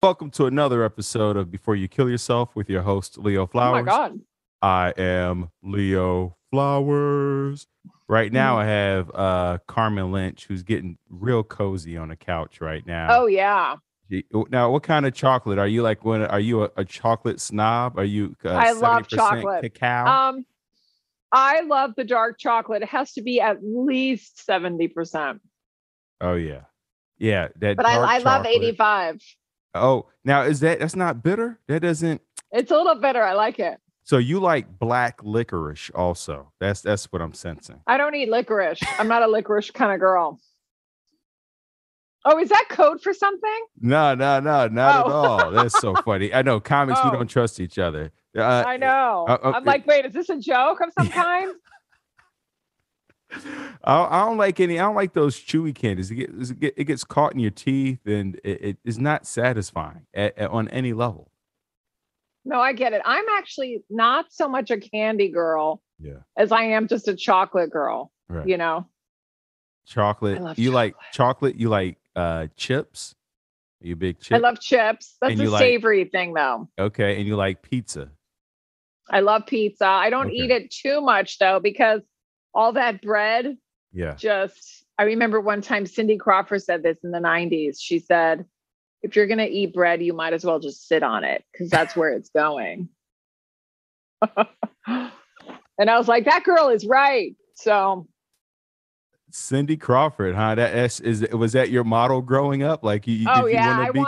Welcome to another episode of Before You Kill Yourself with your host, Leo Oh my Flowers. God. I am Leo Flowers. Right now, I have Carmen Lynch, who's getting real cozy on the couch right now. Oh yeah. Now, what kind of chocolate are you? Are you a chocolate snob? Are you I love 70% chocolate. cacao? I love the dark chocolate. It has to be at least 70%. Oh yeah, yeah. That But dark I love chocolate. 85. Oh, now that's not bitter? That doesn't. It's a little bitter. I like it. So you like black licorice also? That's what I'm sensing. I don't eat licorice. I'm not a licorice kind of girl. Oh, is that code for something? No, not at all. That's so funny. I know comics. We don't trust each other. I know. I'm like, wait, is this a joke of some kind? I don't like any. I don't like those chewy candies. It gets caught in your teeth, and it is not satisfying on any level. No, I get it. I'm actually not so much a candy girl as I am just a chocolate girl. Right. You know, chocolate. Like chocolate. You like chips. Are you a big chip? I love chips. That's a savory thing, though. Okay, and you like pizza. I love pizza. I don't eat it too much though, because all that bread. Yeah. I remember one time Cindy Crawford said this in the 90s. She said, if you're going to eat bread, you might as well just sit on it because that's where it's going. And I was like, that girl is right. So Cindy Crawford, huh? Was that your model growing up? Like you want to be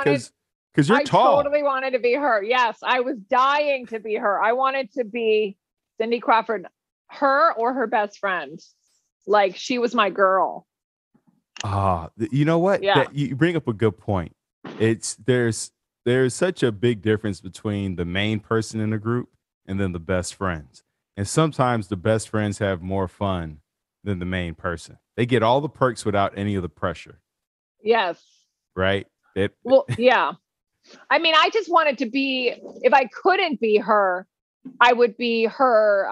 because you're tall. I totally wanted to be her. Yes, I was dying to be her. I wanted to be Cindy Crawford, her or her best friend. Like she was my girl. You know what? Yeah. You bring up a good point. There's such a big difference between the main person in the group and then the best friends. And sometimes the best friends have more fun than the main person. They get all the perks without any of the pressure. Yes. Right? Well, yeah. I mean, I just wanted to be, if I couldn't be her, I would be her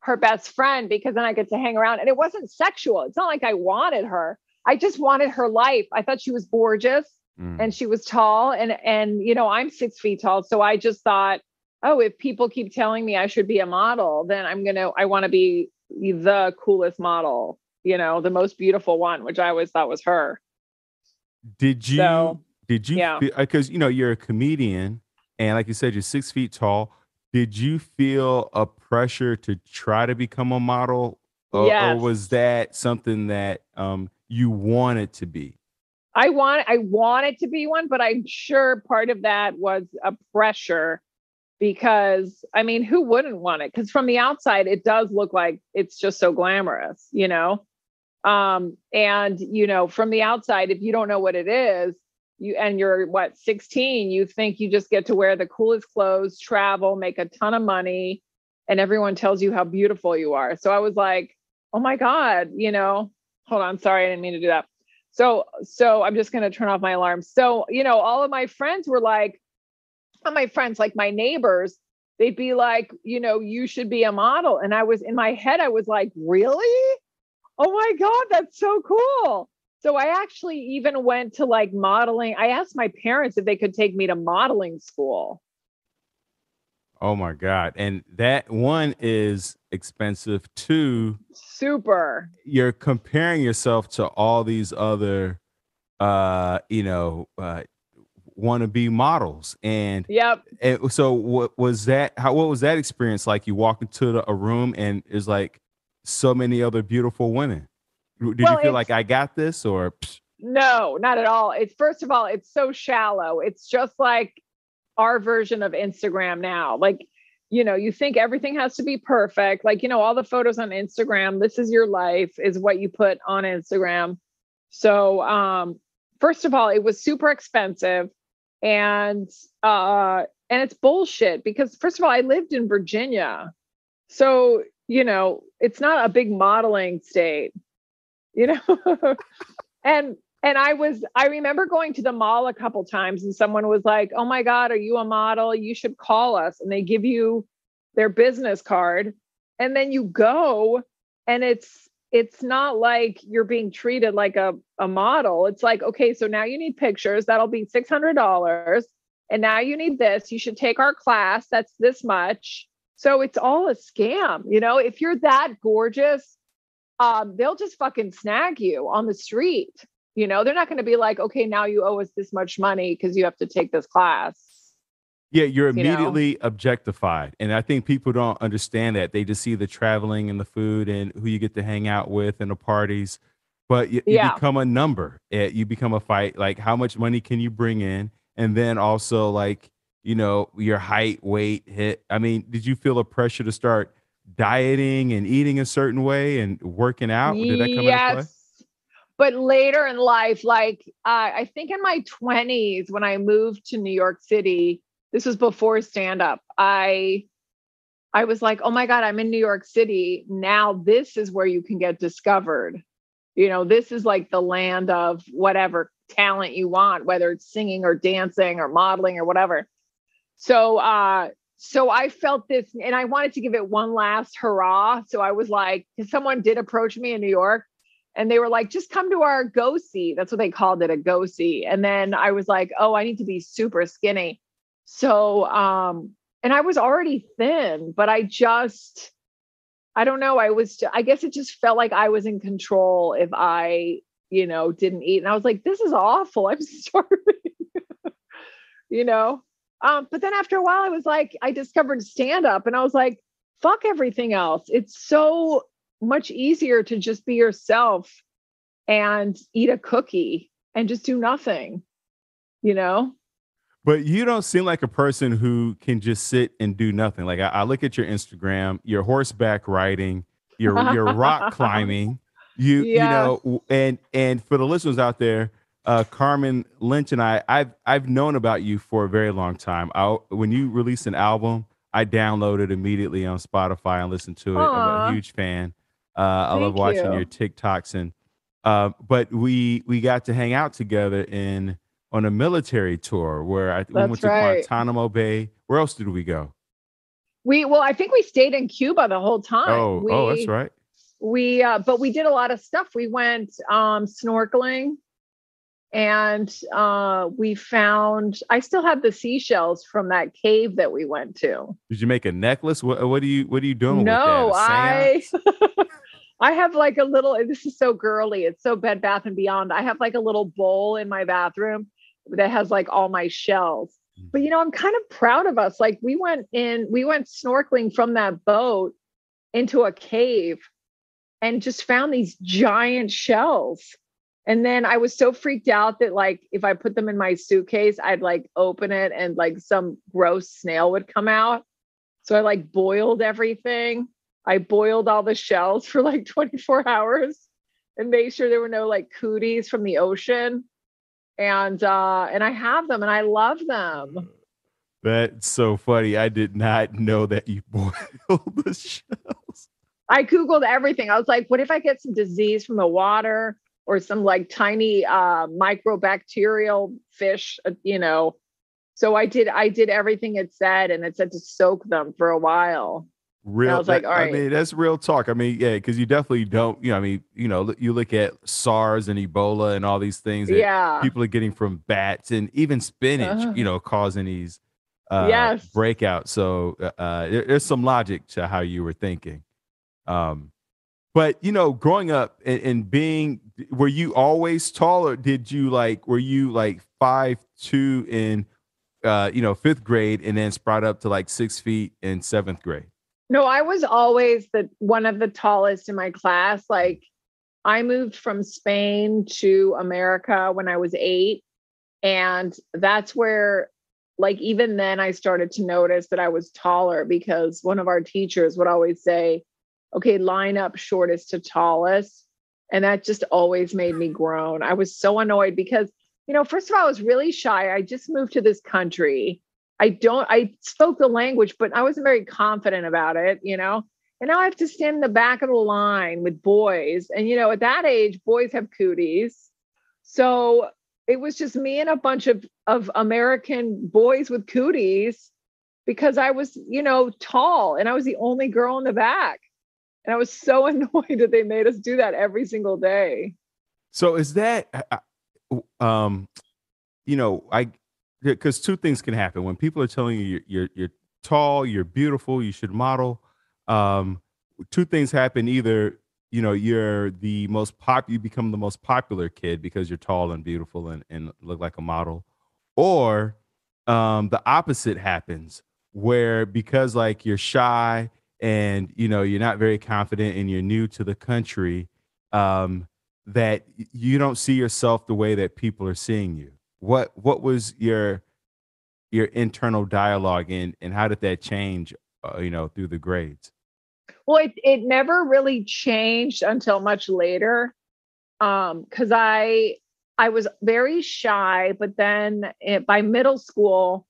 her best friend, because then I get to hang around. And it wasn't sexual. It's not like I wanted her. I just wanted her life. I thought she was gorgeous and she was tall and you know, I'm 6 feet tall. So I just thought, oh, if people keep telling me I should be a model, then I want to be the coolest model, you know, the most beautiful one, which I always thought was her. Did you because you know, you're a comedian and like you said, you're 6 feet tall. Did you feel a pressure to try to become a model? Or was that something that you wanted to be? I wanted to be one, but I'm sure part of that was a pressure because, I mean, who wouldn't want it? Because from the outside, it does look like it's just so glamorous, you know? And, you know, from the outside, if you don't know what it is, you're 16, you think you just get to wear the coolest clothes, travel, make a ton of money, and everyone tells you how beautiful you are. So I was like, oh my God, you know, hold on. Sorry. I didn't mean to do that. So I'm just going to turn off my alarm. So, you know, all of my friends were like, like my neighbors, they'd be like, you know, you should be a model. And I was in my head, I was like, really? Oh my God, that's so cool. So I actually even went to like modeling. I asked my parents if they could take me to modeling school. Oh my God. And that one is expensive too. Super. You're comparing yourself to all these other, wannabe models. And so what was that experience like? You walk into a room and there's like so many other beautiful women. Did you feel like I got this or? No, not at all. First of all, it's so shallow. It's just like our version of Instagram now. Like, you know, you think everything has to be perfect. Like, you know, all the photos on Instagram, this is your life, is what you put on Instagram. So, first of all, it was super expensive and it's bullshit because first of all, I lived in Virginia. So, you know, it's not a big modeling state, you know, and I remember going to the mall a couple times and someone was like, oh my God, are you a model? You should call us. And they give you their business card and then you go and it's it's not like you're being treated like a model. It's like, okay, so now you need pictures. That'll be $600. And now you need this. You should take our class. That's this much. So it's all a scam. You know, if you're that gorgeous, they'll just fucking snag you on the street. You know, they're not going to be like, okay, now you owe us this much money because you have to take this class. Yeah, you're immediately objectified. And I think people don't understand that. They just see the traveling and the food and who you get to hang out with and the parties. But you become a number. You become a fight. Like, how much money can you bring in? And then also, like, you know, your height, weight, hit. I mean, did you feel a pressure to start dieting and eating a certain way and working out? Did that come into play? But later in life, like, I think in my 20s, when I moved to New York City, this was before stand-up. I was like, oh my God, I'm in New York City. Now this is where you can get discovered. You know, this is like the land of whatever talent you want, whether it's singing or dancing or modeling or whatever. So I felt this, and I wanted to give it one last hurrah. So I was like, because someone did approach me in New York, and they were like, just come to our go-see. That's what they called it, a go-see. And then I was like, oh, I need to be super skinny. So, and I was already thin, but I don't know. I guess it just felt like I was in control if I, you know, didn't eat. And I was like, this is awful. I'm starving, you know? But then after a while, I was like, I discovered stand-up, and I was like, fuck everything else. It's so much easier to just be yourself and eat a cookie and just do nothing, you know? But you don't seem like a person who can just sit and do nothing. Like, I look at your Instagram, your horseback riding, your rock climbing, you know, and for the listeners out there, Carmen Lynch and I've known about you for a very long time. When you released an album, I downloaded immediately on Spotify and listened to it. I'm a huge fan. I love watching your TikToks, and but we got to hang out together on a military tour where we went to Guantanamo Bay. Where else did we go? I think we stayed in Cuba the whole time. Oh, that's right. But we did a lot of stuff. We went snorkeling, and I still have the seashells from that cave that we went to. Did you make a necklace? What are you doing with that? I have like a little, this is so girly. It's so Bed Bath & Beyond. I have like a little bowl in my bathroom that has like all my shells. But, you know, I'm kind of proud of us. Like we went snorkeling from that boat into a cave and just found these giant shells. And then I was so freaked out that like, if I put them in my suitcase, I'd like open it and like some gross snail would come out. So I like boiled everything. I boiled all the shells for like 24 hours and made sure there were no like cooties from the ocean. And I have them and I love them. That's so funny. I did not know that you boiled the shells. I Googled everything. I was like, what if I get some disease from the water or some like tiny microbacterial fish, you know? So I did everything it said, and it said to soak them for a while. I was like, all right. I mean, that's real talk. I mean, yeah, because you definitely don't, you know, I mean, you know, you look at SARS and Ebola and all these things that people are getting from bats, and even spinach, you know, causing these breakouts. So there's some logic to how you were thinking. But, you know, growing up and being, were you always tall, or were you like 5'2" in, you know, 5th grade and then sprout up to like 6 feet in 7th grade? No, I was always one of the tallest in my class. Like I moved from Spain to America when I was 8. And that's where, like, even then I started to notice that I was taller, because one of our teachers would always say, okay, line up shortest to tallest. And that just always made me groan. I was so annoyed because, you know, first of all, I was really shy. I just moved to this country. I spoke the language, but I wasn't very confident about it, you know, and now I have to stand in the back of the line with boys. And, you know, at that age, boys have cooties. So it was just me and a bunch of American boys with cooties, because I was, you know, tall and I was the only girl in the back. And I was so annoyed that they made us do that every single day. So is that, because two things can happen when people are telling you you're tall, you're beautiful, you should model. Um, Two things happen: either you're you become the most popular kid because you're tall and beautiful and look like a model, or the opposite happens where because like you're shy and you're not very confident and you're new to the country, that you don't see yourself the way that people are seeing you. What was your internal dialogue and how did that change through the grades? Well, it never really changed until much later. Because I was very shy, but then by middle school,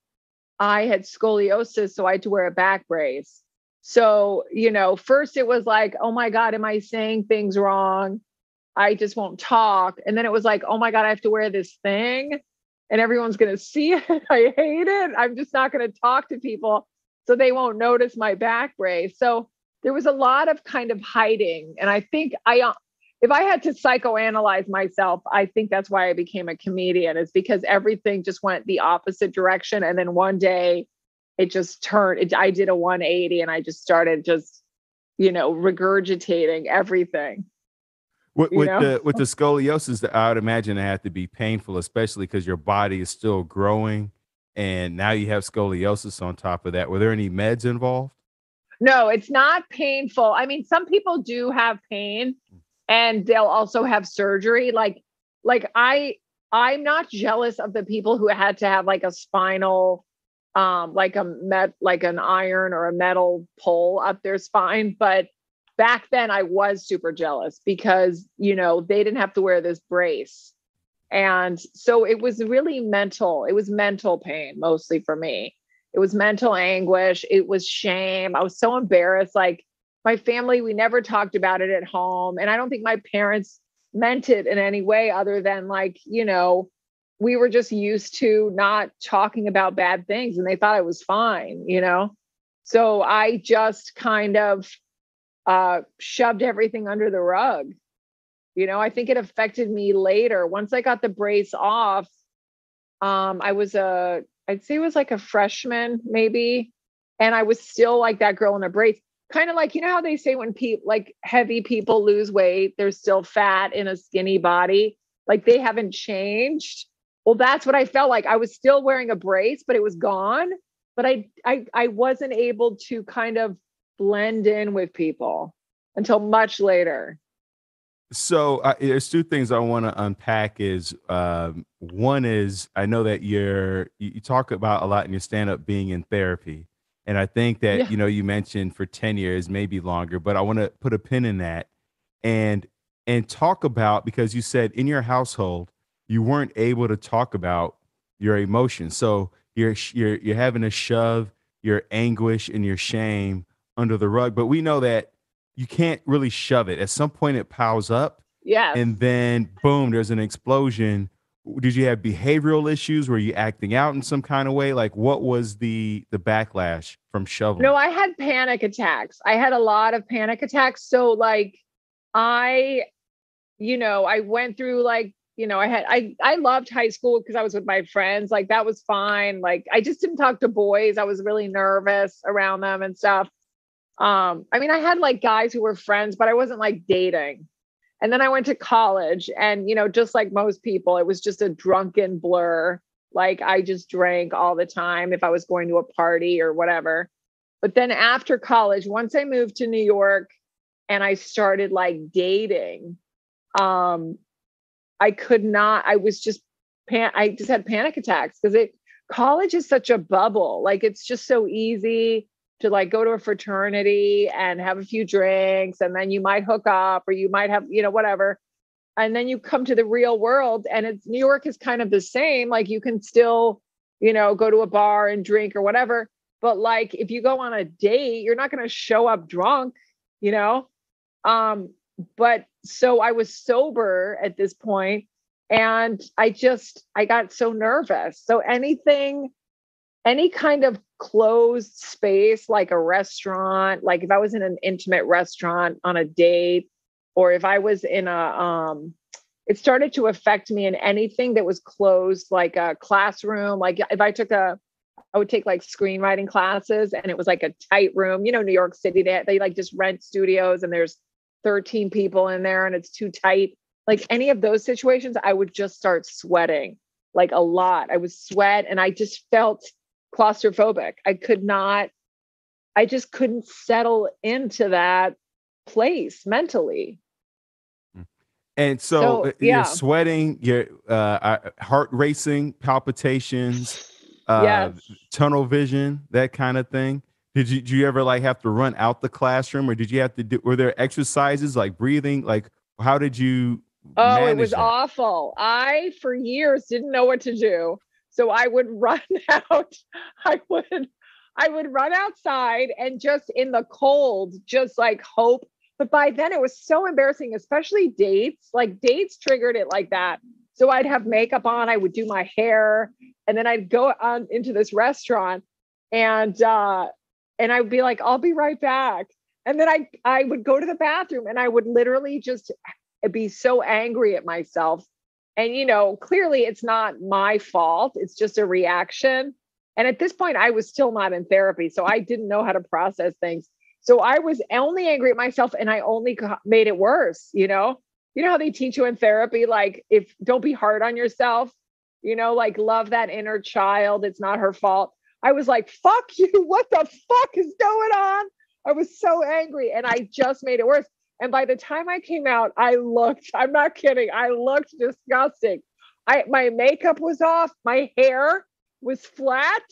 I had scoliosis, so I had to wear a back brace. So, first it was like, oh my God, am I saying things wrong? I just won't talk. And then it was like, oh my God, I have to wear this thing and everyone's going to see it. I hate it. I'm just not going to talk to people so they won't notice my back brace. So there was a lot of kind of hiding. And I think if I had to psychoanalyze myself, I think that's why I became a comedian, is because everything just went the opposite direction. And then one day it just turned, I did a 180 and I just started regurgitating everything. With the scoliosis, I would imagine it had to be painful, especially because your body is still growing, and now you have scoliosis on top of that. Were there any meds involved? No, it's not painful. I mean, some people do have pain, and they'll also have surgery. I'm not jealous of the people who had to have like a spinal, like an iron or a metal pole up their spine, but back then I was super jealous because, they didn't have to wear this brace. And so it was really mental. It was mental pain mostly for me. It was mental anguish. It was shame. I was so embarrassed. Like my family, we never talked about it at home. And I don't think my parents meant it in any way other than like, we were just used to not talking about bad things and they thought it was fine, So I just kind of shoved everything under the rug. I think it affected me later. Once I got the brace off, I'd say it was like a freshman maybe. And I was still like that girl in a brace. Kind of like, how they say when like heavy people lose weight, they're still fat in a skinny body. Like they haven't changed. Well, that's what I felt like. I was still wearing a brace, but it was gone. But I wasn't able to kind of blend in with people until much later. So there's two things I want to unpack. Is one is I know that you talk about a lot in your stand up being in therapy, and I think that Yeah. you mentioned for 10 years, maybe longer, but I want to put a pin in that and talk about, because you said in your household you weren't able to talk about your emotions, so you're having to shove your anguish and your shame under the rug, but we know that you can't really shove it. At some point, it piles up, Yes. and then boom, there's an explosion. Did you have behavioral issues? Were you acting out in some kind of way? Like, what was the backlash from shoveling? No, I had panic attacks. I had a lot of panic attacks. So like I, I went through like, I loved high school because I was with my friends. Like that was fine. Like I just didn't talk to boys. I was really nervous around them and stuff. I mean, I had like guys who were friends, but I wasn't like dating. And then I went to college and, just like most people, it was just a drunken blur. Like I just drank all the time if I was going to a party or whatever. But then after college, once I moved to New York and I started like dating, I could not, I was just, I just had panic attacks because college is such a bubble. Like it's just so easy to like go to a fraternity and have a few drinks and then you might hook up or you might have, whatever. And then you come to the real world and New York is kind of the same. Like you can still, go to a bar and drink or whatever. But like, if you go on a date, you're not going to show up drunk, but so I was sober at this point and I got so nervous. So anything any kind of closed space, like a restaurant, like if I was in an intimate restaurant on a date, or if I was in it started to affect me in anything that was closed, like a classroom. Like if I would take like screenwriting classes, and it was like a tight room, New York City, they like just rent studios and there's 13 people in there and it's too tight. Like any of those situations, I would just start sweating like a lot. I would sweat and I just felt claustrophobic. I just couldn't settle into that place mentally. And so you're sweating, your heart racing, palpitations, yes. tunnel vision, that kind of thing. Did you ever like have to run out the classroom, or did you have to were there exercises like breathing? Like, how did you manage it was that? awful. I, for years, didn't know what to do. So I would run out. I would run outside and just in the cold, just like hope. But by then it was so embarrassing, especially dates. Like dates triggered it like that. So I'd have makeup on, I would do my hair, and then I'd go on into this restaurant and I would be like, I'll be right back. And then I would go to the bathroom and I would literally just be so angry at myself. And, clearly it's not my fault. It's just a reaction. And at this point, I was still not in therapy. So I didn't know how to process things. So I was only angry at myself and I only made it worse. You know how they teach you in therapy, like don't be hard on yourself, like love that inner child. It's not her fault. I was like, fuck you. What the fuck is going on? I was so angry and I just made it worse. And by the time I came out, I'm not kidding, I looked disgusting. My makeup was off. My hair was flat.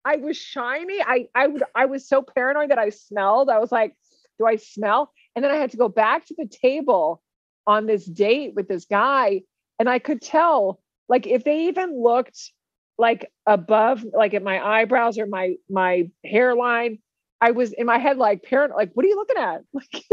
I was shiny. I was so paranoid that I smelled. I was like, do I smell? And then I had to go back to the table on this date with this guy. And I could tell, like, if they even looked like above, like at my eyebrows or my hairline, I was in my head, like paranoid, like, what are you looking at? Like,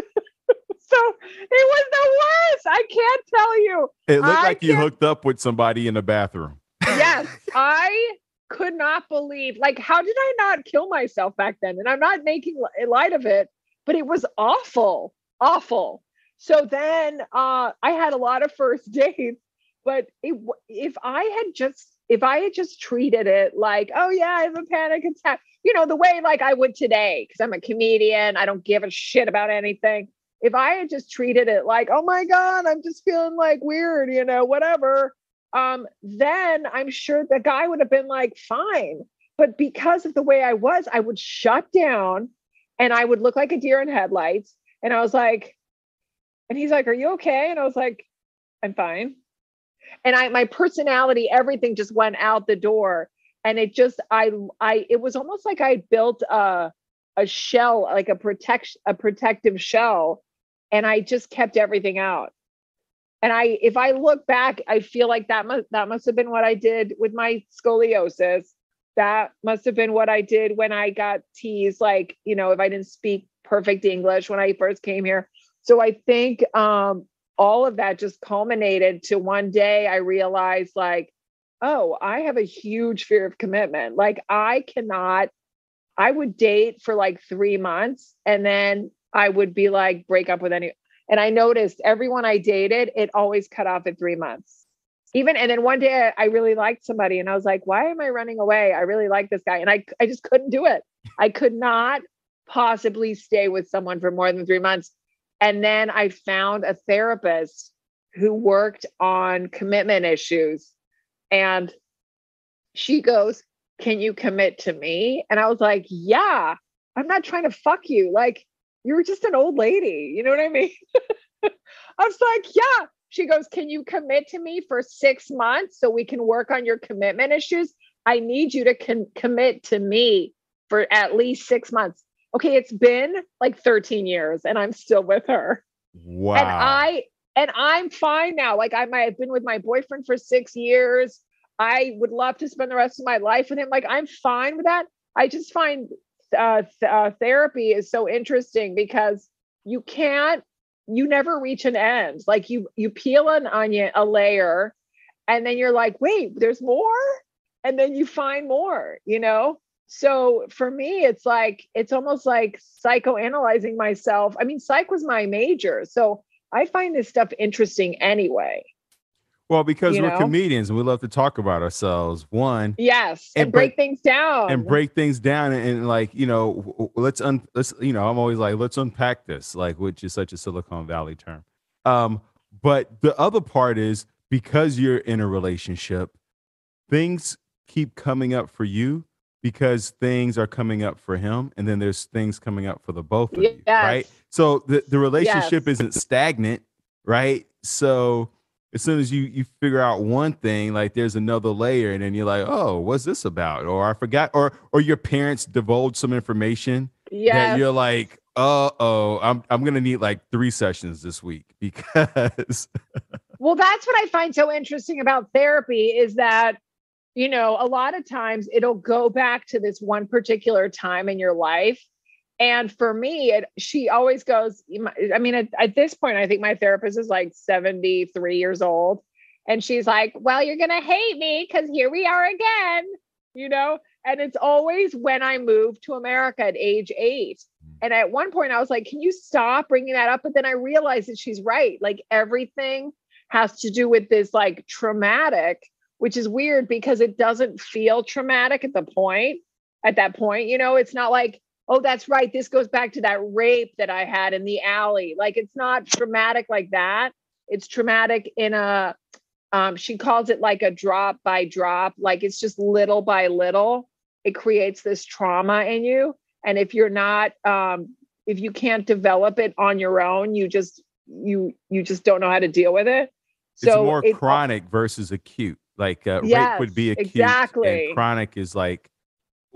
so it was the worst. I can't tell you. It looked like you hooked up with somebody in the bathroom. Yes. I could not believe, like, how did I not kill myself back then? And I'm not making light of it, but it was awful, awful. So then I had a lot of first dates, but if I had just treated it like, oh yeah, I have a panic attack, the way like I would today, because I'm a comedian, I don't give a shit about anything. If I had just treated it like, oh my God, I'm just feeling like weird, whatever, then I'm sure the guy would have been like, fine. But because of the way I was, I would shut down and I would look like a deer in headlights. And I was like, and he's like, are you okay? And I was like, I'm fine. And my personality, everything just went out the door. And it just, it was almost like I built a shell, like a protective shell. And I just kept everything out. And if I look back, I feel like that must have been what I did with my scoliosis. That must have been what I did when I got teased, like, if I didn't speak perfect English when I first came here. So I think all of that just culminated to one day I realized, like, oh, I have a huge fear of commitment. Like I would date for like 3 months and then I would be like, break up with any. And I noticed everyone I dated, it always cut off at 3 months. And then one day I really liked somebody and I was like, why am I running away? I really like this guy. And I just couldn't do it. I could not possibly stay with someone for more than 3 months. And then I found a therapist who worked on commitment issues. And she goes, can you commit to me? And I was like, yeah, I'm not trying to fuck you. Like, you're just an old lady. You know what I mean? I was like, yeah. She goes, can you commit to me for 6 months so we can work on your commitment issues? I need you to commit to me for at least 6 months. Okay, it's been like 13 years and I'm still with her. Wow. And I'm fine now. Like I've been with my boyfriend for 6 years. I would love to spend the rest of my life with him. Like I'm fine with that. I just find therapy is so interesting because you never reach an end. Like you peel an onion, a layer, and then you're like, wait, there's more. and then you find more, So for me, it's almost like psychoanalyzing myself. I mean, psych was my major, so I find this stuff interesting anyway. Well, because we're comedians and we love to talk about ourselves. One, yes, and break things down. And break things down, and like, let's I'm always like, let's unpack this, like, which is such a Silicon Valley term. But the other part is, because you're in a relationship, things keep coming up for you because things are coming up for him, and then there's things coming up for the both of you, right? So the relationship isn't stagnant, right? So as soon as you figure out one thing, like, there's another layer, and then you're like, oh, what's this about? Or I forgot, or your parents divulge some information that you're like, I'm gonna need like 3 sessions this week because well, that's what I find so interesting about therapy is that, a lot of times it'll go back to this one particular time in your life. And for me, she always goes, I mean, at this point, I think my therapist is like 73 years old. And she's like, well, you're going to hate me because here we are again, and it's always when I moved to America at age 8. And at one point I was like, can you stop bringing that up? But then I realized that she's right. Like, everything has to do with this like traumatic, which is weird because it doesn't feel traumatic at that point. It's not like, oh, that's right, this goes back to that rape that I had in the alley. Like, it's not traumatic like that. It's traumatic in a, she calls it like a drop by drop. Like, it's just little by little, it creates this trauma in you. And if you're not, if you can't develop it on your own, you just don't know how to deal with it. So it's more chronic versus acute. Like, rape would be acute, exactly. And chronic is like,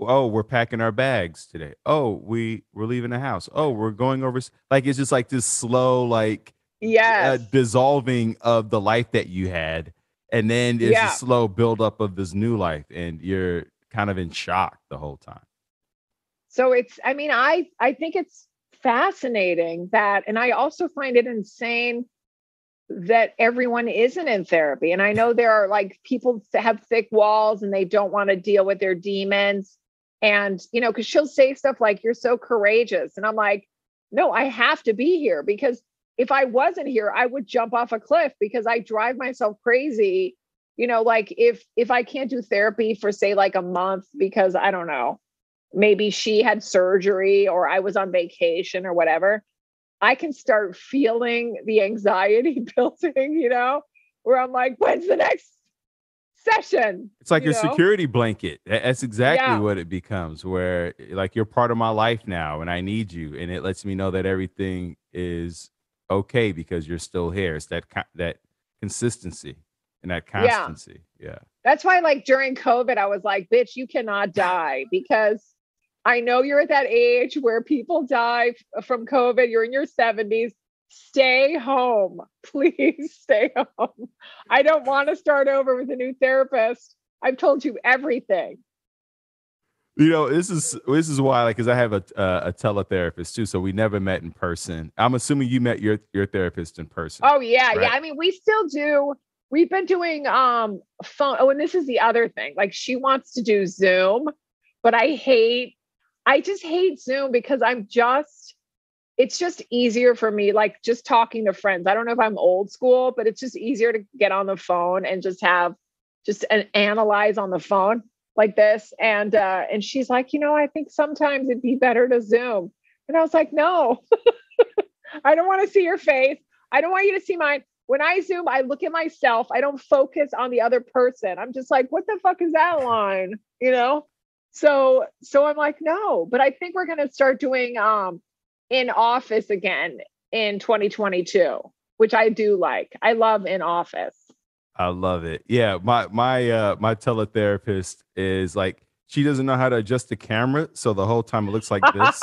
oh, we're packing our bags today. Oh, we're leaving the house. Oh, we're going over. Like, it's just like this slow, like, dissolving of the life that you had. And then there's a slow buildup of this new life, and you're kind of in shock the whole time. So I think it's fascinating that, and I also find it insane that everyone isn't in therapy. And I know there are like people that have thick walls and they don't want to deal with their demons. And, because she'll say stuff like, you're so courageous. And I'm like, no, I have to be here, because if I wasn't here, I would jump off a cliff because I drive myself crazy. Like, if I can't do therapy for, say, like a month because, I don't know, maybe she had surgery or I was on vacation or whatever, I can start feeling the anxiety building, where I'm like, when's the next session? It's like your security blanket. That's exactly what it becomes, where like, you're part of my life now and I need you. And it lets me know that everything is okay because you're still here. It's that consistency and that constancy. Yeah. That's why, like, during COVID, I was like, bitch, you cannot die, because I know you're at that age where people die from COVID. You're in your 70s. Stay home. Please stay home. I don't want to start over with a new therapist. I've told you everything. This is why, like, because I have a teletherapist too, so we never met in person. I'm assuming you met your therapist in person. Oh yeah, right? Yeah. I mean, we still do. We've been doing phone. Oh, and this is the other thing. Like, she wants to do Zoom, but I just hate Zoom because it's just easier for me, like, just talking to friends. I don't know if I'm old school, but it's just easier to get on the phone and just analyze on the phone like this. And she's like, I think sometimes it'd be better to Zoom. And I was like, no, I don't want to see your face. I don't want you to see mine. When I Zoom, I look at myself. I don't focus on the other person. I'm just like, what the fuck is that line? So I'm like, no, but I think we're going to start doing in office again in 2022, which I do like. I love in office. I love it. Yeah. My teletherapist is like, she doesn't know how to adjust the camera. So the whole time it looks like this.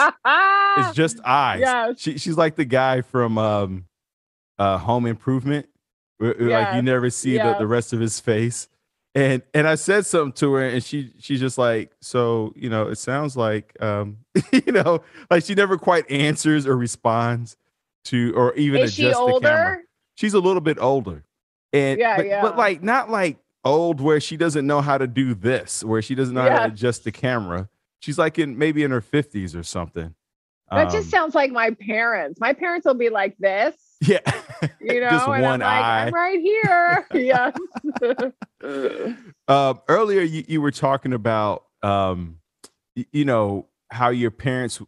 It's just eyes. Yes. She's like the guy from Home Improvement. Like, you never see the rest of his face. And I said something to her, and she's just like, so, it sounds like, like, she never quite answers or responds to, or even adjusts the camera. She's a little bit older. And but like, not like old where she doesn't know how to do this, where she doesn't know how to adjust the camera. She's like maybe in her 50s or something. That just sounds like my parents. My parents will be like this. Yeah. Just one and I'm eye. Like, I'm right here. Yes. Earlier you were talking about how your parents,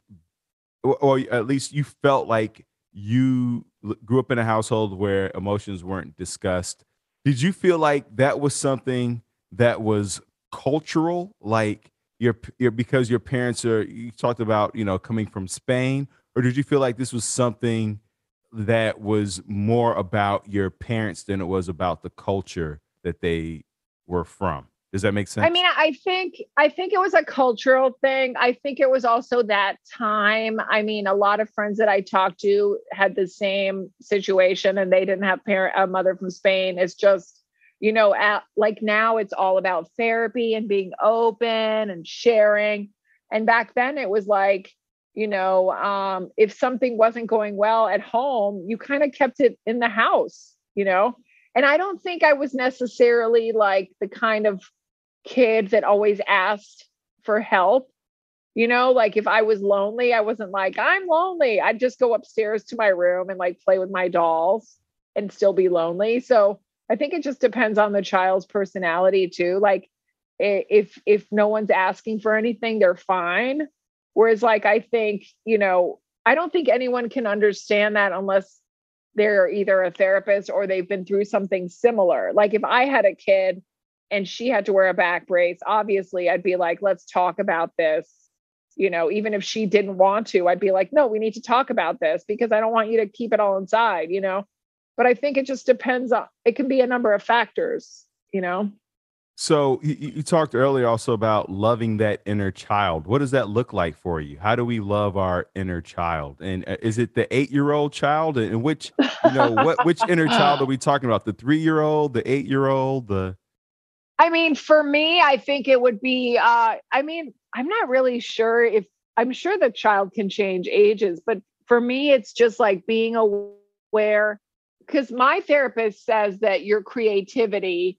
or at least you felt like you grew up in a household where emotions weren't discussed. Did you feel like that was something that was cultural, like your because your parents are, you talked about, coming from Spain, or did you feel like this was something that was more about your parents than it was about the culture that they were from? Does that make sense? I mean, I think it was a cultural thing. I think it was also that time. I mean, a lot of friends that I talked to had the same situation, and they didn't have a mother from Spain. It's just, like now it's all about therapy and being open and sharing. And back then it was like, if something wasn't going well at home, you kind of kept it in the house, And I don't think I was necessarily like the kind of kid that always asked for help. Like if I was lonely, I wasn't like, I'm lonely. I'd just go upstairs to my room and like play with my dolls and still be lonely. So I think it just depends on the child's personality too. Like if no one's asking for anything, they're fine. Whereas like, I think, I don't think anyone can understand that unless they're either a therapist or they've been through something similar. Like if I had a kid and she had to wear a back brace, obviously I'd be like, let's talk about this. Even if she didn't want to, I'd be like, no, we need to talk about this because I don't want you to keep it all inside, But I think it just depends on, it can be a number of factors, So you talked earlier also about loving that inner child. What does that look like for you? How do we love our inner child? And is it the 8-year-old child? And which inner child are we talking about? The 3-year-old, the 8-year-old, I mean, for me, I think it would be, I'm not really sure I'm sure the child can change ages, but for me, it's just like being aware, because my therapist says that your creativity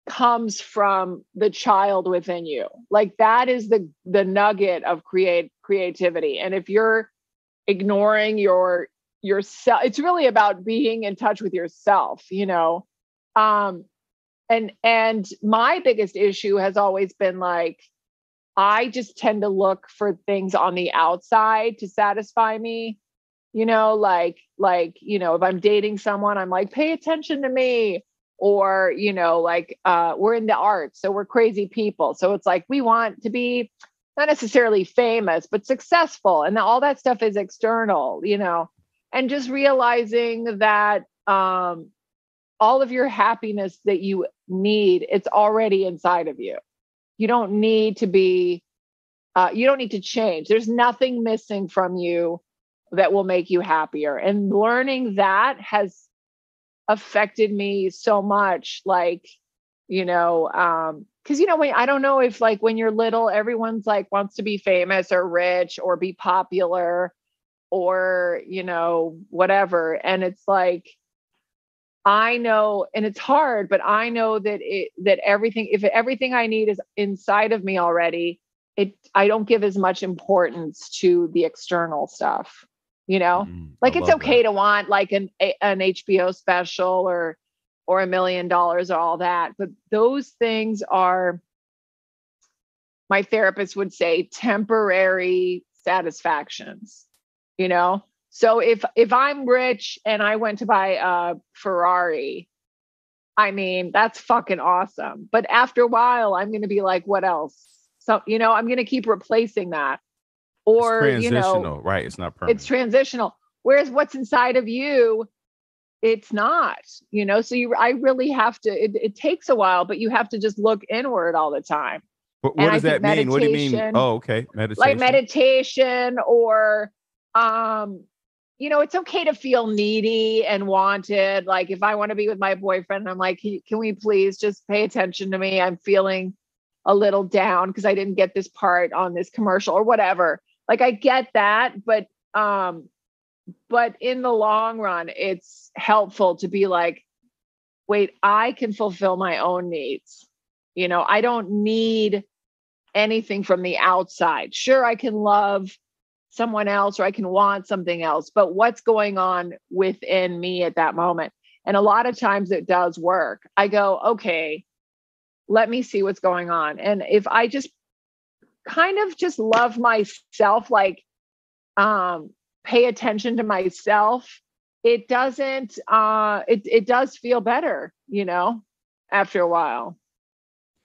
comes from the child within you. Like that is the nugget of creativity. And if you're ignoring yourself, it's really about being in touch with yourself, and my biggest issue has always been like, I just tend to look for things on the outside to satisfy me, if I'm dating someone, I'm like, pay attention to me. Or, we're in the arts, so we're crazy people. So it's like, we want to be not necessarily famous, but successful. And all that stuff is external, and just realizing that, all of your happiness that you need, it's already inside of you. You don't need to be, you don't need to change. There's nothing missing from you that will make you happier. And learning that has affected me so much. Like, because, I don't know if like when you're little, everyone's like wants to be famous or rich or be popular or, whatever. And it's like, I know, and it's hard, but I know that if everything I need is inside of me already, I don't give as much importance to the external stuff, like it's okay to want like an HBO special or $1 million or all that. But those things are, my therapist would say, temporary satisfactions, So if I'm rich and I went to buy a Ferrari, I mean, that's fucking awesome. But after a while, I'm going to be like, what else? So, I'm going to keep replacing that. Or, it's transitional, right? It's not permanent. It's transitional. Whereas what's inside of you, it's not, so I really have to, it takes a while, but you have to just look inward all the time. But what does that mean? What do you mean? Oh, okay. Meditation. Like meditation or, it's okay to feel needy and wanted. Like if I want to be with my boyfriend, I'm like, can we please just pay attention to me? I'm feeling a little down because I didn't get this part on this commercial or whatever. Like I get that, but in the long run, it's helpful to be like, wait, I can fulfill my own needs. You know, I don't need anything from the outside. Sure, I can love someone else or I can want something else, but what's going on within me at that moment? And a lot of times it does work. I go, okay, let me see what's going on. And if I just kind of just love myself, like pay attention to myself, it doesn't it does feel better, you know, after a while.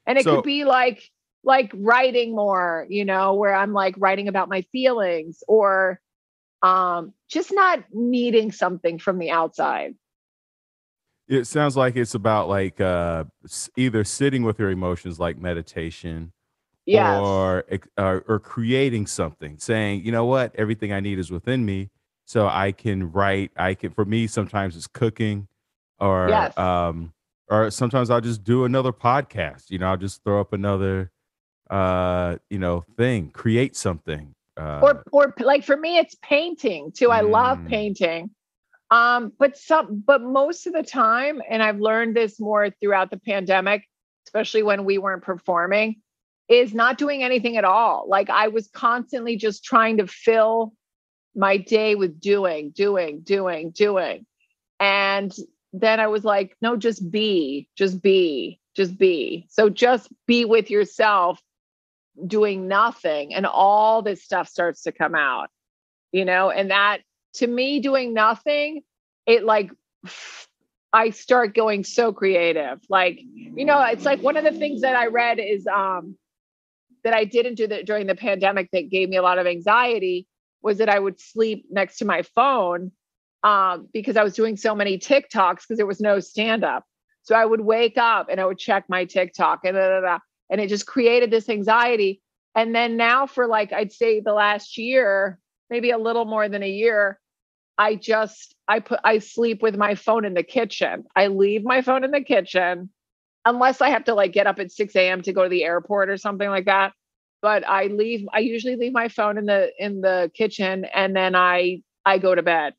And it could be like writing more, you know, where I'm like writing about my feelings, or just not needing something from the outside. It sounds like it's about like either sitting with your emotions like meditation, Yes. Or creating something, saying, you know what, everything I need is within me, so I can write. I can, for me, sometimes it's cooking, or Yes. or sometimes I'll just do another podcast. You know, I'll just throw up another you know, thing, create something. Or like for me, it's painting too. I love painting. But most of the time, and I've learned this more throughout the pandemic, especially when we weren't performing, is not doing anything at all. Like I was constantly just trying to fill my day with doing. And then I was like, no, just be. So just be with yourself, doing nothing, and all this stuff starts to come out, you know. And that, to me, doing nothing, it like, I start going so creative. Like, you know, it's like one of the things that I read is that I didn't do that during the pandemic that gave me a lot of anxiety was that I would sleep next to my phone because I was doing so many TikToks because there was no stand up. So I would wake up and I would check my TikTok and and it just created this anxiety. And then now for like, I'd say the last year, maybe a little more than a year, I sleep with my phone in the kitchen. I leave my phone in the kitchen unless I have to like get up at 6 a.m. to go to the airport or something like that. But I usually leave my phone in the kitchen, and then I go to bed.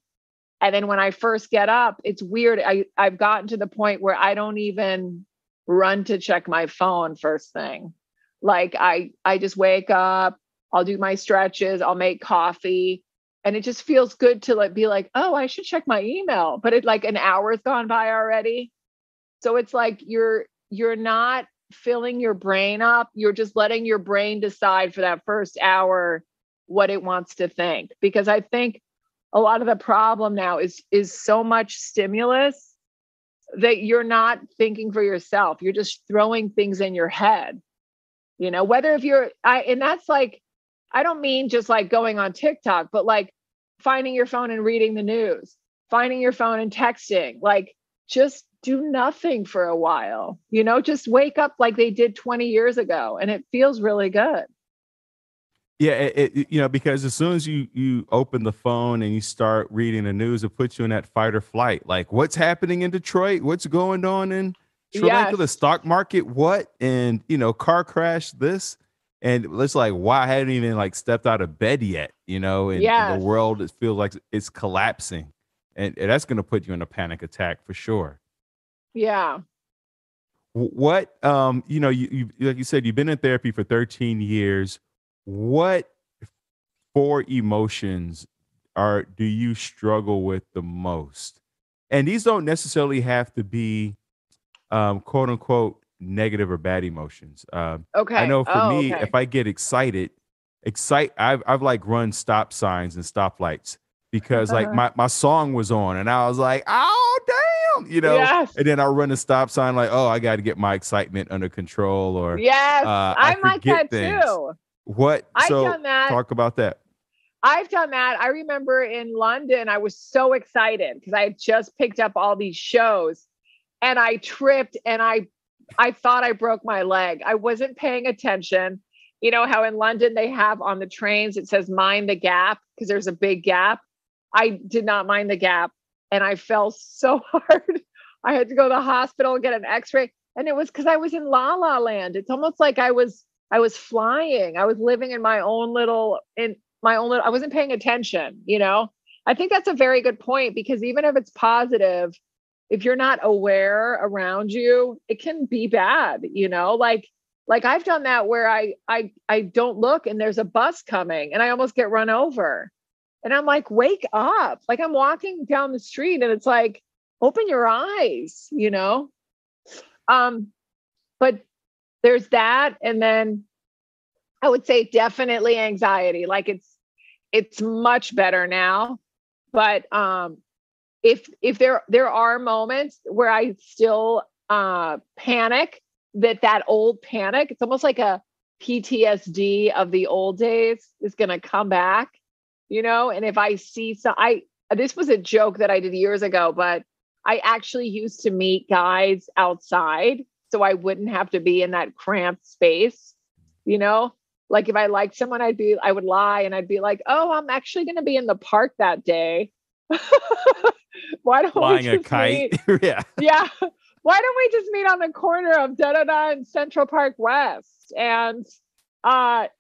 And then when I first get up, it's weird. I've gotten to the point where I don't even run to check my phone first thing. Like I just wake up, I'll do my stretches, I'll make coffee, and it just feels good to like be like, oh, I should check my email. But it like an hour's gone by already. So it's like you're not filling your brain up. You're just letting your brain decide for that first hour what it wants to think. Because I think a lot of the problem now is so much stimulus that you're not thinking for yourself. You're just throwing things in your head. You know, whether if and that's like, I don't mean just like going on TikTok, but like finding your phone and reading the news, finding your phone and texting, like just do nothing for a while, you know, just wake up like they did 20 years ago. And it feels really good. Yeah, you know, because as soon as you open the phone and you start reading the news, it puts you in that fight or flight. Like, what's happening in Detroit? What's going on in Sri Lanka? The stock market? What? And you know, car crash. This, and it's like, wow, I hadn't even like stepped out of bed yet. You know, and the world, it feels like it's collapsing, and that's going to put you in a panic attack for sure. Yeah. What? You know, you like you said, you've been in therapy for 13 years. What four emotions do you struggle with the most? And these don't necessarily have to be quote unquote negative or bad emotions. Okay. I know for me, if I get excited, I've like run stop signs and stoplights because like my song was on and I was like, oh damn, you know, and then I run a stop sign like, oh, I got to get my excitement under control, or I'm like that things. too. What? I've done that. Talk about that. I've done that. I remember in London, I was so excited because I had just picked up all these shows and I tripped and I thought I broke my leg. I wasn't paying attention. You know how in London they have on the trains, it says mind the gap because there's a big gap. I did not mind the gap and I fell so hard. I had to go to the hospital and get an x-ray. And it was because I was in La La Land. It's almost like I was flying. I was living in my own little, I wasn't paying attention, you know? I think that's a very good point because even if it's positive, if you're not aware around you, it can be bad, like I've done that where I don't look and there's a bus coming and I almost get run over. And I'm like, wake up. Like I'm walking down the street and it's like, open your eyes, But there's that. And then I would say definitely anxiety. Like it's much better now. But if there are moments where I still panic, that old panic, it's almost like a PTSD of the old days is going to come back, and if I see this was a joke that I did years ago, but I actually used to meet guys outside so I wouldn't have to be in that cramped space, like if I liked someone, I would lie and I'd be like, oh, I'm actually going to be in the park that day. Why don't flying we a kite? Yeah. Why don't we just meet on the corner of da-da-da in Central Park West? And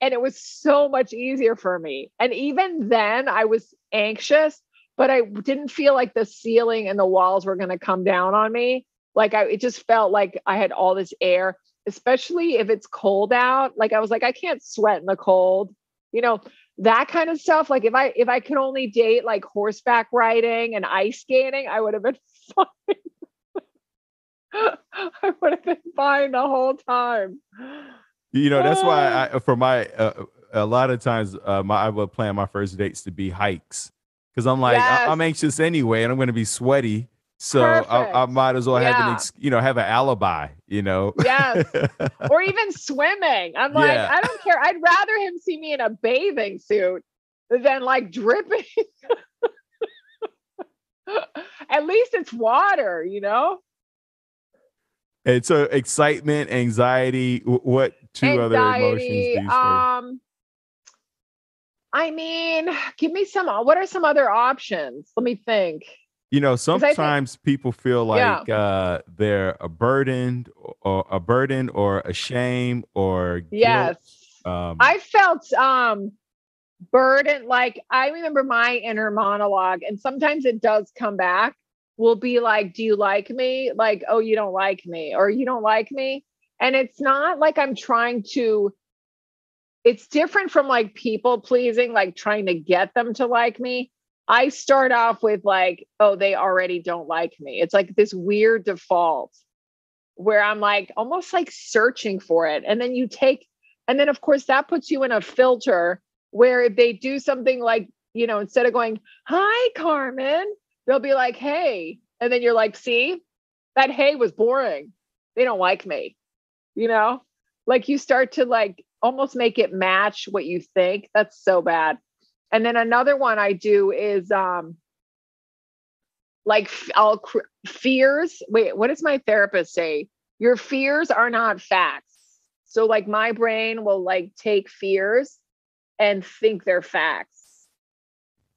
it was so much easier for me. And even then I was anxious, but I didn't feel like the ceiling and the walls were going to come down on me. Like it just felt like I had all this air, especially if it's cold out. Like I was like, I can't sweat in the cold, that kind of stuff. Like if I could only date like horseback riding and ice skating, I would have been fine. I would have been fine the whole time. That's why for my a lot of times I would plan my first dates to be hikes because I'm like I'm anxious anyway and I'm going to be sweaty, so I might as well have have an alibi, Yes, or even swimming. I'm like, I don't care. I'd rather him see me in a bathing suit than like dripping. At least it's water, And so excitement, anxiety, what two other emotions do you say? I mean, give me what are some other options? Let me think. Sometimes people feel like they're a burden or a shame or guilt. Yes. I felt burden. Like I remember my inner monologue, and sometimes it does come back. Will be like, do you like me? Like, oh, you don't like me, or you don't like me. And it's not like I'm trying to, it's different from like people pleasing, like trying to get them to like me. I start off with like, oh, they already don't like me. It's like this weird default where I'm like, almost like searching for it. And then of course that puts you in a filter where if they do something like, instead of going, hi, Carmen, they'll be like, hey. And then you're like, see, that hey was boring. They don't like me. Like you start to like almost make it match what you think. That's so bad. And then another one I do is fears. Wait, what does my therapist say? Your fears are not facts. So like my brain will like take fears and think they're facts.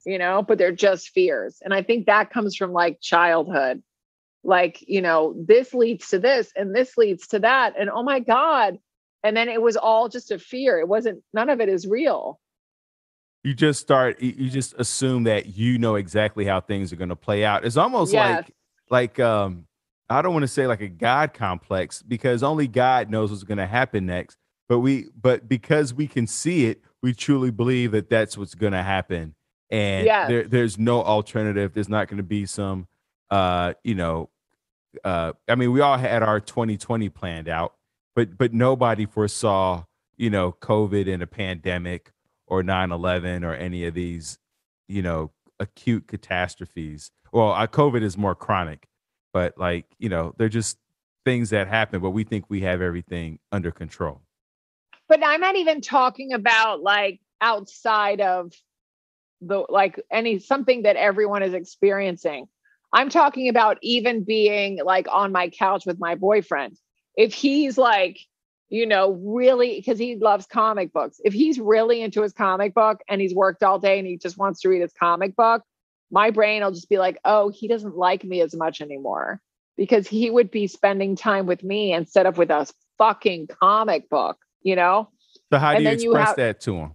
But they're just fears. And I think that comes from like childhood. Like, this leads to this and this leads to that. And oh my God. And then it was all just a fear. None of it is real. You just assume that exactly how things are going to play out. It's almost like I don't want to say like a God complex because only God knows what's going to happen next. But because we can see it, we truly believe that that's what's going to happen. And there's no alternative. There's not going to be some, I mean, we all had our 2020 planned out, but nobody foresaw, COVID and a pandemic or 9/11 or any of these, acute catastrophes. Well, COVID is more chronic, but like, they're just things that happen, but we think we have everything under control. But I'm not even talking about like outside of something that everyone is experiencing. I'm talking about even being like on my couch with my boyfriend. If he's like, really, because he loves comic books. If he's really into his comic book and he's worked all day and he just wants to read his comic book, my brain will just be like, oh, he doesn't like me as much anymore because he would be spending time with me instead of with a fucking comic book, So how do you express that to him?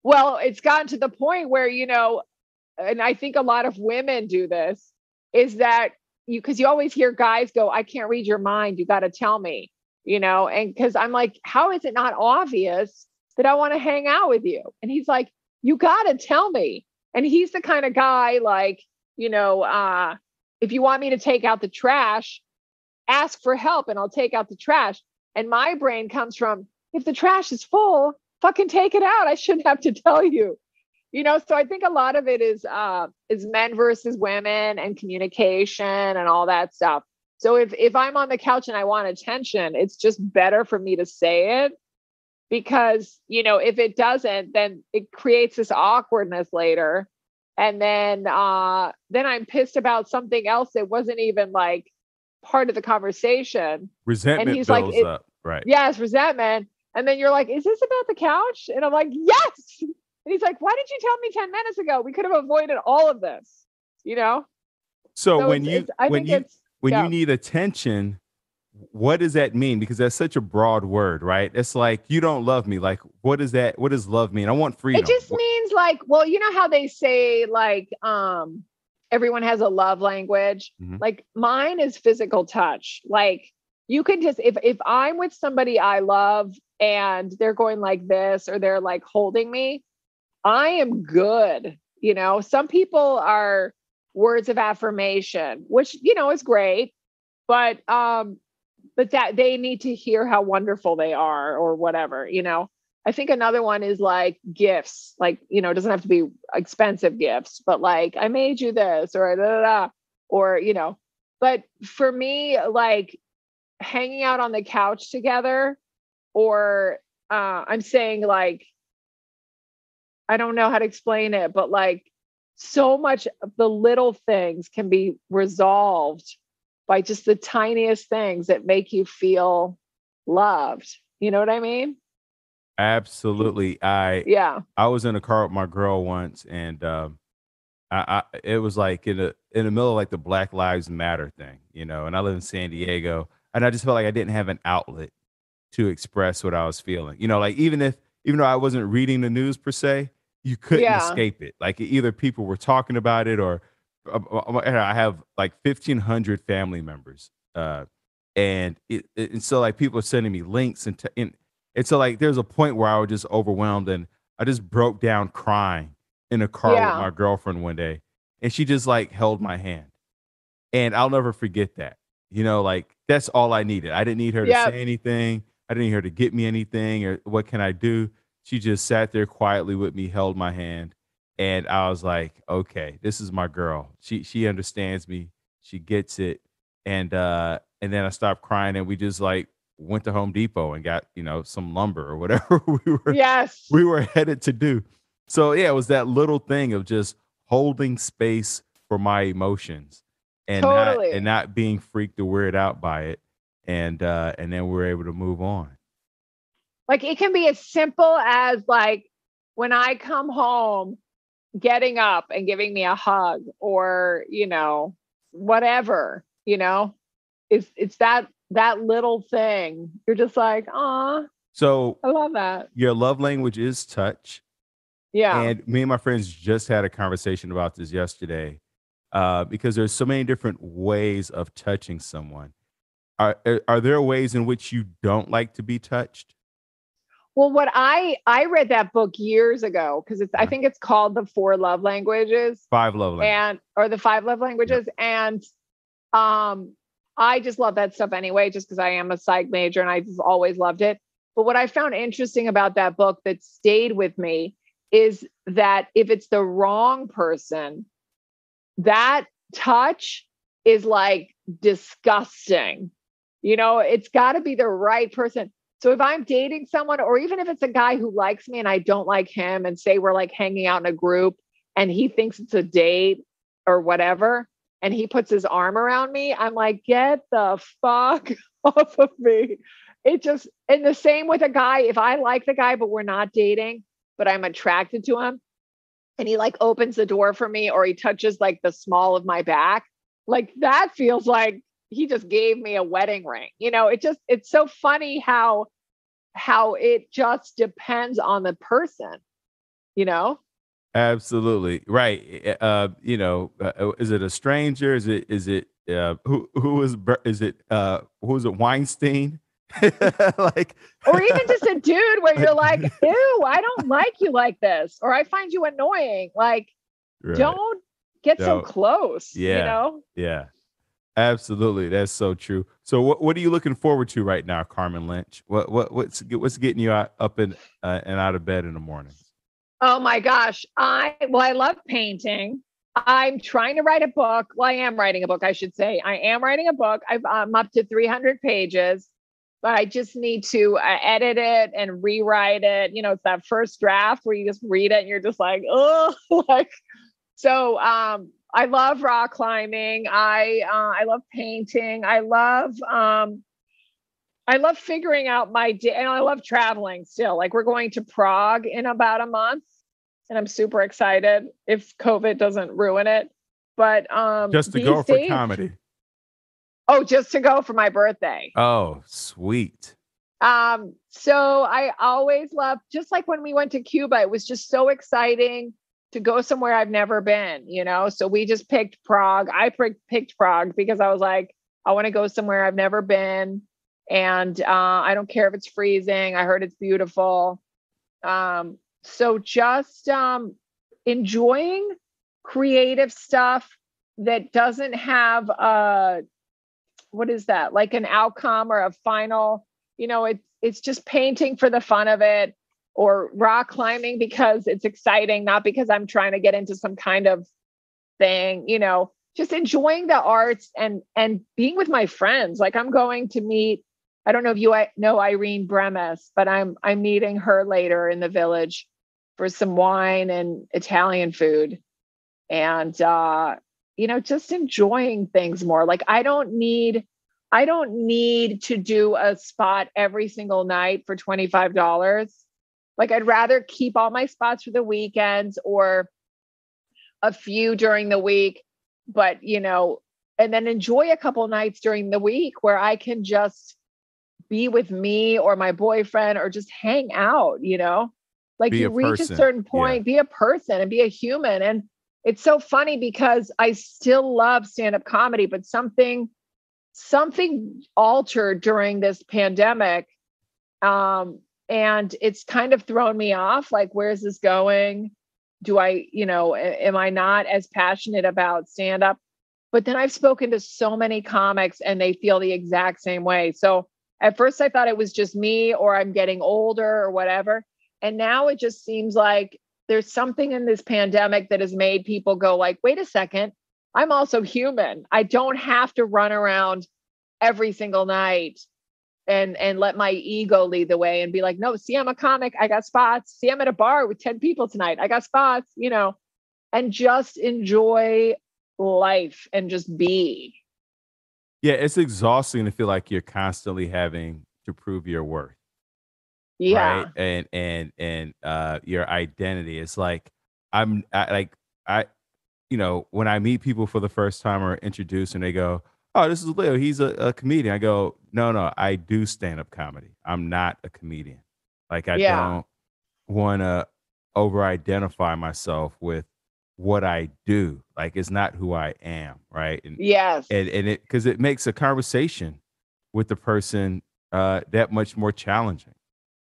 Well, it's gotten to the point where, and I think a lot of women do this, is that because you always hear guys go, I can't read your mind. You got to tell me, and because I'm like, how is it not obvious that I want to hang out with you? And he's like, you got to tell me. And he's the kind of guy like, if you want me to take out the trash, ask for help and I'll take out the trash. And my brain comes from, if the trash is full, fucking take it out. I shouldn't have to tell you. So I think a lot of it is men versus women and communication and all that stuff. So if I'm on the couch and I want attention, it's just better for me to say it, because, if it doesn't, then it creates this awkwardness later. And then I'm pissed about something else that wasn't even like part of the conversation. Resentment and he's builds like, up. Right. Yes, resentment. And then you're like, is this about the couch? And I'm like, yes. And he's like, why did you tell me 10 minutes ago? We could have avoided all of this, So when you need attention, what does that mean? Because that's such a broad word, right? It's like, you don't love me. Like, what is that? What does love mean? I want freedom. It just means like, well, you know how they say like, everyone has a love language. Mm-hmm. Like mine is physical touch. Like you can just, if I'm with somebody I love and they're going like this, or they're like holding me, I am good. Some people are words of affirmation, which, is great, but that they need to hear how wonderful they are or whatever, I think another one is like gifts, like, it doesn't have to be expensive gifts, but like, I made you this or da, da, da, or, but for me, like hanging out on the couch together, or I'm saying like, I don't know how to explain it, but like so much of the little things can be resolved by just the tiniest things that make you feel loved. You know what I mean? Absolutely. I was in a car with my girl once, and it was like in the middle of like the Black Lives Matter thing, and I live in San Diego, and I just felt like I didn't have an outlet to express what I was feeling. Like even though I wasn't reading the news per se, you couldn't escape it. Like either people were talking about it, or I have like 1,500 family members, and so like people are sending me links, and so like there's a point where I was just overwhelmed, and I just broke down crying in a car with my girlfriend one day, and she just like held my hand, and I'll never forget that. Like that's all I needed. I didn't need her to say anything. I didn't need her to get me anything, or what can I do? She just sat there quietly with me, held my hand, and I was like, okay, this is my girl. She understands me. She gets it. And then I stopped crying, and we just like went to Home Depot and got, some lumber or whatever we were headed to do. So yeah, it was that little thing of just holding space for my emotions, and not being freaked or weirded out by it. And then we're able to move on. Like it can be as simple as like when I come home, getting up and giving me a hug, or, whatever, it's that little thing. You're just like, aw. So I love that. Your love language is touch. Yeah. And me and my friends just had a conversation about this yesterday, because there's so many different ways of touching someone. Are there ways in which you don't like to be touched? Well, what I read that book years ago, because I think it's called The 4 Love Languages. 5 Love Languages. Or the 5 Love Languages. Yep. And I just love that stuff anyway, just because I am a psych major and I've always loved it. But what I found interesting about that book that stayed with me is that if it's the wrong person, that touch is like disgusting. It's got to be the right person. So if I'm dating someone, or even if it's a guy who likes me and I don't like him, and say we're like hanging out in a group and he thinks it's a date or whatever, and he puts his arm around me, I'm like, get the fuck off of me. And the same with a guy, if I like the guy, but we're not dating, but I'm attracted to him, and he like opens the door for me, or he touches like the small of my back, like that feels like he just gave me a wedding ring. It's so funny how it just depends on the person, Absolutely. Right. Is it a stranger? Is it Yeah. Who was, is it, who was it? Weinstein? Like, or even just a dude where you're like, ew, I don't like you like this, or I find you annoying. Like, right. don't get so close, Yeah. Yeah. Absolutely. That's so true. So what are you looking forward to right now, Carmen Lynch? What's getting you up and out of bed in the mornings? Oh my gosh. I love painting. I'm trying to write a book. Well, I am writing a book, I should say. I am writing a book. I'm up to 300 pages, but I just need to edit it and rewrite it. You know, it's that first draft where you just read it and you're just like, oh, like, so I love rock climbing. I love painting. I love figuring out my day, and I love traveling still. Like, we're going to Prague in about a month, and I'm super excited if COVID doesn't ruin it. But Just to go for comedy. Oh, just to go for my birthday. Oh, sweet. So I always love, just like when we went to Cuba, it was just so exciting to go somewhere I've never been, you know? So we just picked Prague. I picked Prague because I was like, I want to go somewhere I've never been. And I don't care if it's freezing. I heard it's beautiful. So just enjoying creative stuff that doesn't have what is that? Like an outcome or a final, you know, it's just painting for the fun of it, or rock climbing because it's exciting, not because I'm trying to get into some kind of thing, you know, just enjoying the arts and being with my friends. Like, I'm going to meet, I don't know if you know Irene Bremes, but I'm meeting her later in the Village for some wine and Italian food. And you know, just enjoying things more. Like, I don't need to do a spot every single night for $25. Like, I'd rather keep all my spots for the weekends or a few during the week, but, you know, and then enjoy a couple nights during the week where I can just be with me or my boyfriend or just hang out, you know, like you reach a certain point, be a person and be a human. And it's so funny because I still love stand-up comedy, but something altered during this pandemic. And it's kind of thrown me off. Like, where's this going? Do I, you know, am I not as passionate about stand-up? But then I've spoken to so many comics and they feel the exact same way. So at first I thought it was just me or I'm getting older or whatever. And now it just seems like there's something in this pandemic that has made people go like, wait a second, I'm also human. I don't have to run around every single night and let my ego lead the way and be like, no, see, I'm a comic. I got spots. See, I'm at a bar with 10 people tonight. I got spots, you know, and just enjoy life and just be. Yeah, it's exhausting to feel like you're constantly having to prove your worth. Yeah. Right. And your identity. It's like you know, when I meet people for the first time or introduce and they go, oh, this is Leo, he's a comedian. I go, no, I do stand-up comedy. I'm not a comedian. Like, I don't want to over-identify myself with what I do. Like, it's not who I am, right? And yes. And it, because it makes a conversation with the person that much more challenging.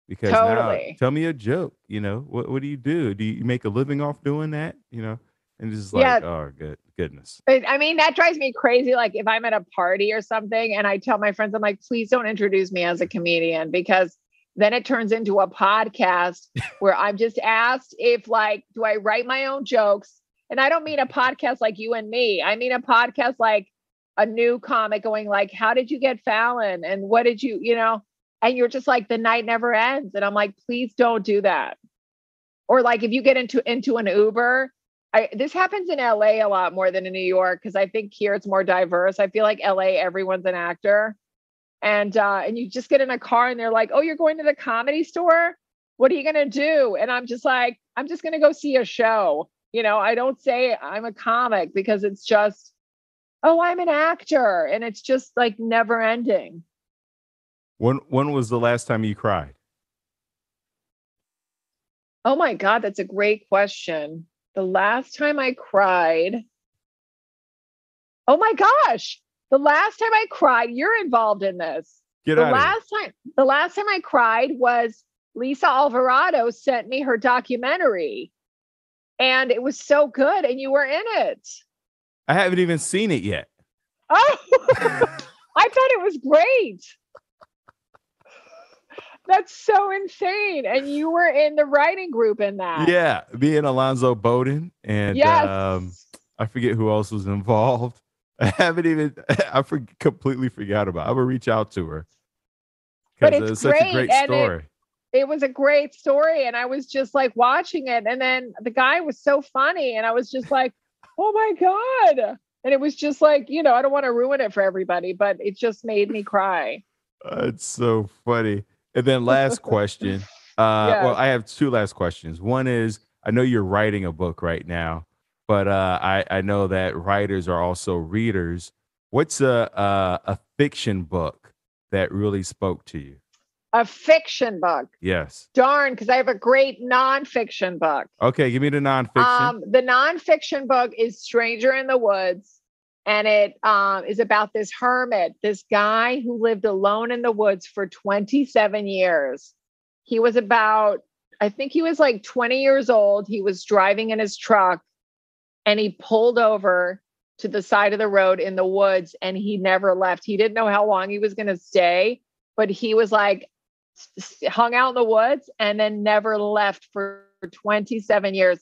Because now, tell me a joke, you know, what do you do? Do you make a living off doing that? You know? And it's just like, oh, goodness. I mean, that drives me crazy. Like, if I'm at a party or something and I tell my friends, I'm like, please don't introduce me as a comedian, because then it turns into a podcast where I'm just asked if, like, do I write my own jokes? And I don't mean a podcast like you and me. I mean a podcast like a new comic going like, how did you get Fallon? And what did you, you know? And you're just like, the night never ends. And I'm like, please don't do that. Or like, if you get into an Uber, this happens in LA a lot more than in New York, because I think here it's more diverse. I feel like LA, everyone's an actor. And you just get in a car and they're like, oh, you're going to the Comedy Store? What are you going to do? And I'm just like, I'm just going to go see a show. You know, I don't say I'm a comic because it's just, oh, I'm an actor. And it's just like never ending. When was the last time you cried? Oh my God, that's a great question. The last time I cried, oh my gosh, The last time I cried, you're involved in this. The last time I cried was Lisa Alvarado sent me her documentary, and it was so good, and you were in it. I haven't even seen it yet. Oh, I thought it was great. That's so insane. And you were in the writing group in that. Yeah, me and Alonzo Bowden, and yes. I forget who else was involved. I completely forgot about it. I'm going to reach out to her. But it's such a great story. It was a great story. And I was just like watching it. And then the guy was so funny. And I was just like, oh my God. And it was just like, I don't want to ruin it for everybody, but it just made me cry. It's so funny. And then last question. Yes. Well, I have two last questions. One is, I know you're writing a book right now, but I know that writers are also readers. What's a fiction book that really spoke to you? A fiction book? Yes. Darn, because I have a great nonfiction book. Okay, give me the nonfiction. The nonfiction book is Stranger in the Woods. And it is about this hermit, this guy who lived alone in the woods for 27 years. He was I think he was like 20 years old. He was driving in his truck and he pulled over to the side of the road in the woods and he never left. He didn't know how long he was going to stay, but he was like hung out in the woods and then never left for 27 years.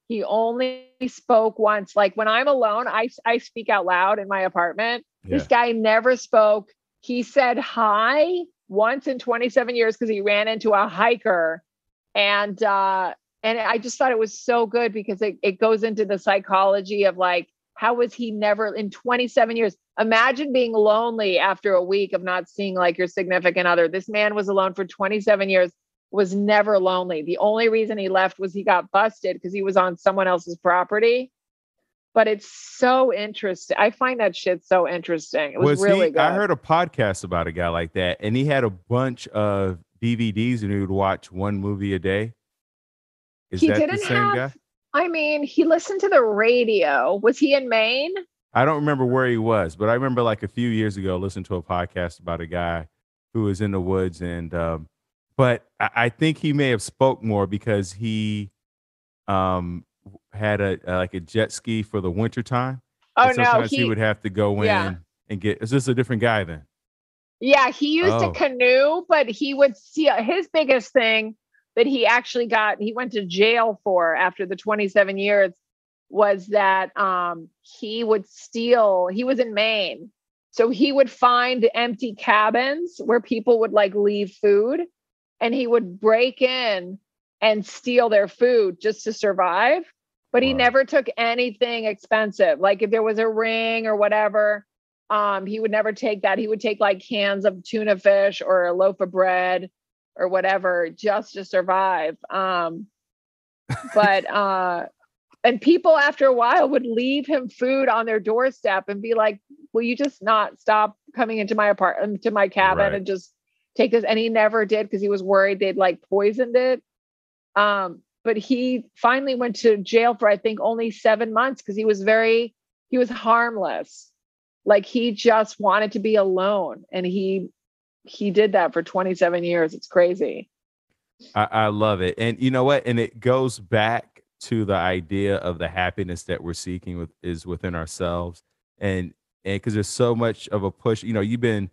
He only spoke once. Like when I'm alone, I speak out loud in my apartment. Yeah. This guy never spoke. He said hi once in 27 years because he ran into a hiker. And I just thought it was so good because it goes into the psychology of like, how was he never in 27 years? Imagine being lonely after a week of not seeing like your significant other. This man was alone for 27 years. Was never lonely. The only reason he left was he got busted because he was on someone else's property. But it's so interesting. I find that shit so interesting. It was really good. I heard a podcast about a guy like that, and he had a bunch of DVDs, and he would watch one movie a day. Is that the same guy? I mean, he listened to the radio. Was he in Maine? I don't remember where he was, but I remember like a few years ago listening to a podcast about a guy who was in the woods and. But I think he may have spoke more because he had a jet ski for the wintertime. Oh, sometimes he would have to go in and get. Is this a different guy then? Yeah, he used a canoe, but he would see his biggest thing that he actually he went to jail for after the 27 years was that he would steal. He was in Maine. So he would find empty cabins where people would like leave food. And he would break in and steal their food just to survive. But he never took anything expensive. Like if there was a ring or whatever, he would never take that. He would take like cans of tuna fish or a loaf of bread or whatever just to survive. And people after a while would leave him food on their doorstep and be like, will you just not stop coming into my apartment, to my cabin and just take this? And he never did because he was worried they'd like poisoned it. But he finally went to jail for, I think, only 7 months because he was harmless. Like he just wanted to be alone. And he did that for 27 years. It's crazy. I love it. And you know what? And it goes back to the idea of the happiness that we're seeking is within ourselves. And because there's so much of a push, you've been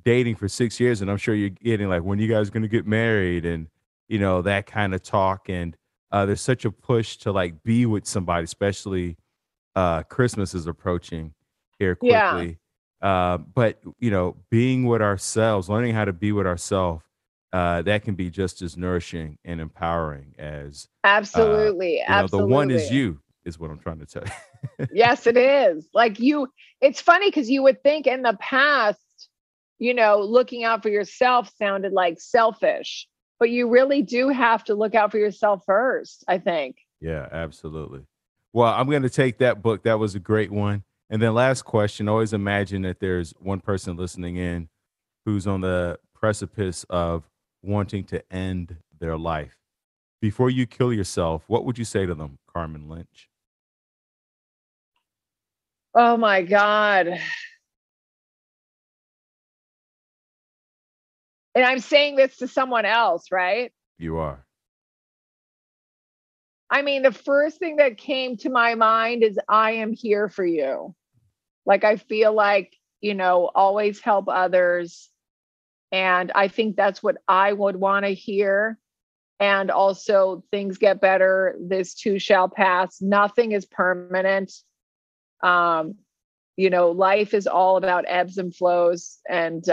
dating for 6 years and I'm sure you're getting like, when you guys going to get married and that kind of talk. And there's such a push to like be with somebody, especially Christmas is approaching here quickly. But being with ourselves, learning how to be with ourselves, that can be just as nourishing and empowering as absolutely. The one is you is what I'm trying to tell you. Yes, it is. Like it's funny because you would think in the past, looking out for yourself sounded like selfish, but you really do have to look out for yourself first, I think. Yeah, absolutely. Well, I'm going to take that book. That was a great one. And then last question, always imagine that there's one person listening in who's on the precipice of wanting to end their life. Before you kill yourself, what would you say to them, Carmen Lynch? Oh my God. And I'm saying this to someone else, right? You are. I mean, the first thing that came to my mind is I am here for you. Like, I feel like, always help others. And I think that's what I would want to hear. And also, things get better. This too shall pass. Nothing is permanent. Life is all about ebbs and flows, and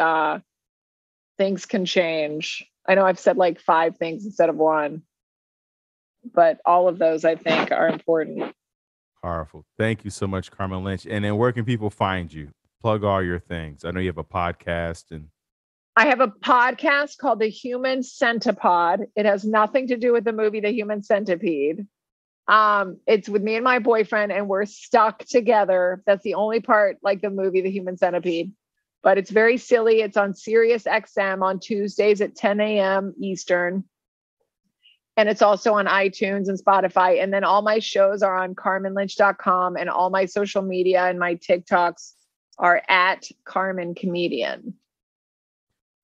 things can change. I know I've said like 5 things instead of 1, but all of those I think are important. Powerful. Thank you so much, Carmen Lynch. And then where can people find you? Plug all your things. I know you have a podcast. And I have a podcast called The Human Centipede. It has nothing to do with the movie The Human Centipede. It's with me and my boyfriend, and we're stuck together. That's the only part like the movie The Human Centipede. But it's very silly. It's on Sirius XM on Tuesdays at 10 a.m. Eastern. And it's also on iTunes and Spotify. And then all my shows are on CarmenLynch.com, and all my social media and my TikToks are at Carmen Comedian.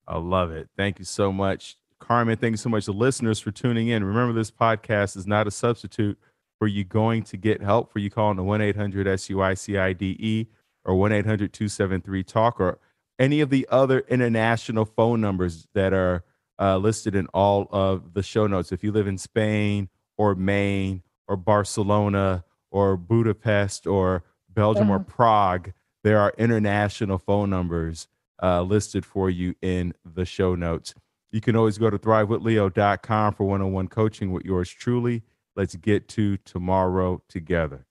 I love it. Thank you so much, Carmen. Thank you so much to listeners for tuning in. Remember, this podcast is not a substitute for you going to get help, for you calling the 1-800-SUICIDE or 1-800-273-TALK or any of the other international phone numbers that are listed in all of the show notes. If you live in Spain or Maine or Barcelona or Budapest or Belgium or Prague, there are international phone numbers listed for you in the show notes. You can always go to thrivewithleo.com for one-on-one coaching with yours truly. Let's get to tomorrow together.